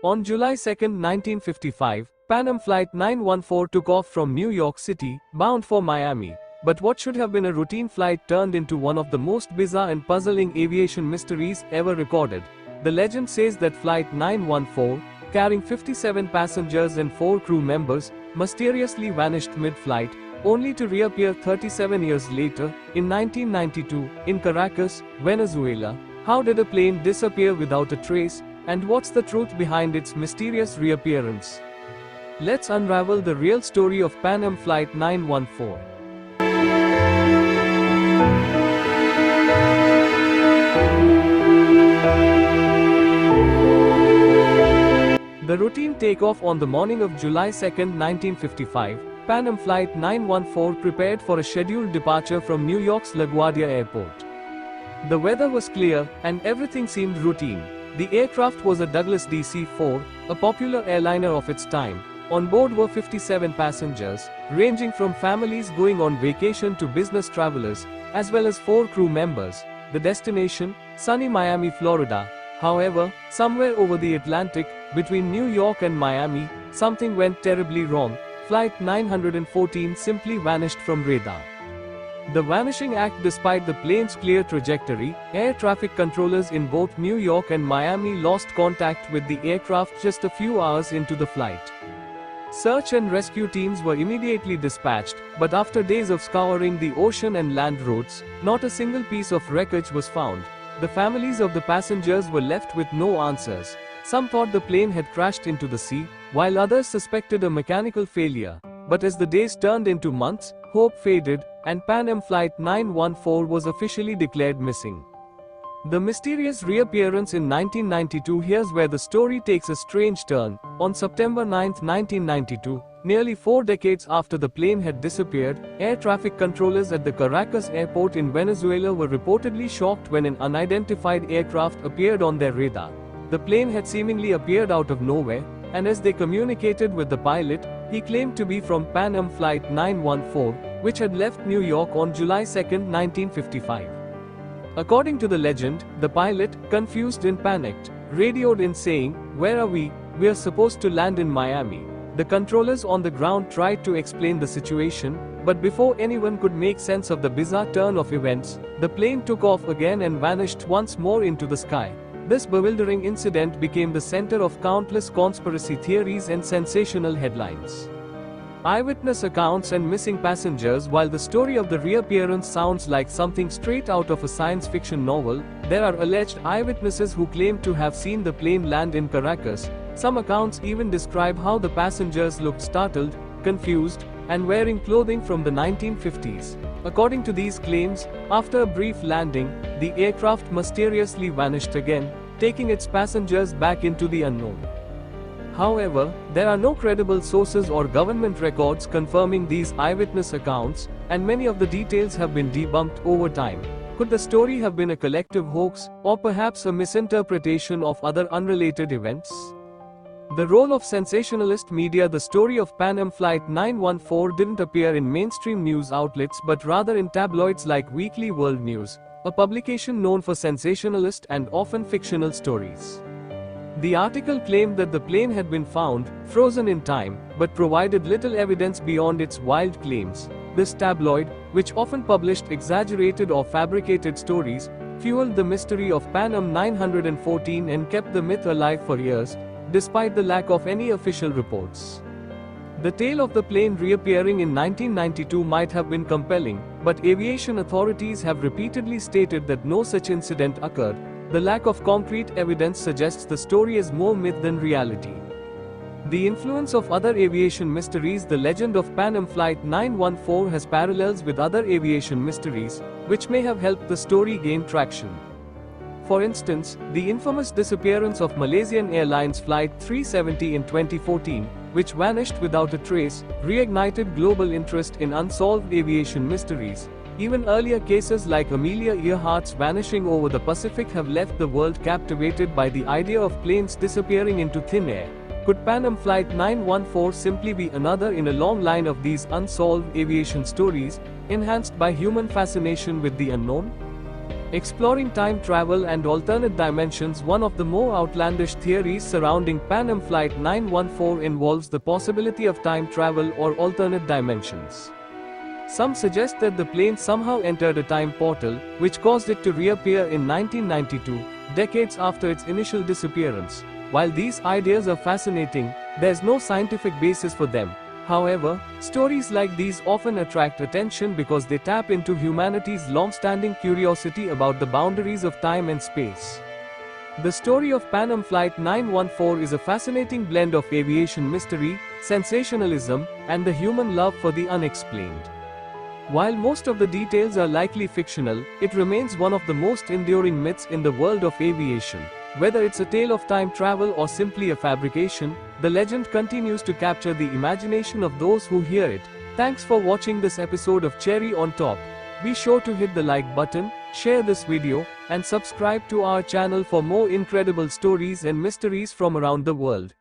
On July 2, 1955, Pan Am Flight 914 took off from New York City, bound for Miami. But what should have been a routine flight turned into one of the most bizarre and puzzling aviation mysteries ever recorded. The legend says that Flight 914, carrying 57 passengers and 4 crew members, mysteriously vanished mid-flight, only to reappear 37 years later, in 1992, in Caracas, Venezuela. How did a plane disappear without a trace, and what's the truth behind its mysterious reappearance? Let's unravel the real story of Pan Am Flight 914. The routine takeoff on the morning of July 2, 1955, Pan Am Flight 914 prepared for a scheduled departure from New York's LaGuardia Airport. The weather was clear, and everything seemed routine. The aircraft was a Douglas DC-4, a popular airliner of its time. On board were 57 passengers, ranging from families going on vacation to business travelers, as well as 4 crew members. The destination, sunny Miami, Florida. However, somewhere over the Atlantic, between New York and Miami, something went terribly wrong. Flight 914 simply vanished from radar. The vanishing act despite the plane's clear trajectory, air traffic controllers in both New York and Miami lost contact with the aircraft just a few hours into the flight. Search and rescue teams were immediately dispatched, but after days of scouring the ocean and land roads, not a single piece of wreckage was found. The families of the passengers were left with no answers. Some thought the plane had crashed into the sea, while others suspected a mechanical failure. But as the days turned into months, hope faded, and Pan Am Flight 914 was officially declared missing. The mysterious reappearance in 1992. Here's where the story takes a strange turn. On September 9, 1992, nearly 4 decades after the plane had disappeared, air traffic controllers at the Caracas airport in Venezuela were reportedly shocked when an unidentified aircraft appeared on their radar. The plane had seemingly appeared out of nowhere, and as they communicated with the pilot, he claimed to be from Pan Am Flight 914, which had left New York on July 2, 1955. According to the legend, the pilot, confused and panicked, radioed in saying, "Where are we? We're supposed to land in Miami." The controllers on the ground tried to explain the situation, but before anyone could make sense of the bizarre turn of events, the plane took off again and vanished once more into the sky. This bewildering incident became the center of countless conspiracy theories and sensational headlines. Eyewitness accounts and missing passengers. While the story of the reappearance sounds like something straight out of a science fiction novel, there are alleged eyewitnesses who claim to have seen the plane land in Caracas. Some accounts even describe how the passengers looked startled, confused, and wearing clothing from the 1950s. According to these claims, after a brief landing, the aircraft mysteriously vanished again, taking its passengers back into the unknown. However, there are no credible sources or government records confirming these eyewitness accounts, and many of the details have been debunked over time. Could the story have been a collective hoax, or perhaps a misinterpretation of other unrelated events? The role of sensationalist media. The story of Pan Am Flight 914 didn't appear in mainstream news outlets but rather in tabloids like Weekly World News, a publication known for sensationalist and often fictional stories. The article claimed that the plane had been found, frozen in time, but provided little evidence beyond its wild claims. This tabloid, which often published exaggerated or fabricated stories, fueled the mystery of Pan Am 914 and kept the myth alive for years, despite the lack of any official reports. The tale of the plane reappearing in 1992 might have been compelling, but aviation authorities have repeatedly stated that no such incident occurred. The lack of concrete evidence suggests the story is more myth than reality. The influence of other aviation mysteries. The legend of Pan Am Flight 914 has parallels with other aviation mysteries, which may have helped the story gain traction. For instance, the infamous disappearance of Malaysian Airlines Flight 370 in 2014, which vanished without a trace, reignited global interest in unsolved aviation mysteries. Even earlier cases like Amelia Earhart's vanishing over the Pacific have left the world captivated by the idea of planes disappearing into thin air. Could Pan Am Flight 914 simply be another in a long line of these unsolved aviation stories, enhanced by human fascination with the unknown? Exploring time travel and alternate dimensions. One of the more outlandish theories surrounding Pan Am Flight 914 involves the possibility of time travel or alternate dimensions. Some suggest that the plane somehow entered a time portal, which caused it to reappear in 1992, decades after its initial disappearance. While these ideas are fascinating, there's no scientific basis for them. However, stories like these often attract attention because they tap into humanity's long-standing curiosity about the boundaries of time and space. The story of Pan Am Flight 914 is a fascinating blend of aviation mystery, sensationalism, and the human love for the unexplained. While most of the details are likely fictional, it remains one of the most enduring myths in the world of aviation. Whether it's a tale of time travel or simply a fabrication, the legend continues to capture the imagination of those who hear it. Thanks for watching this episode of Cherry on Top. Be sure to hit the like button, share this video, and subscribe to our channel for more incredible stories and mysteries from around the world.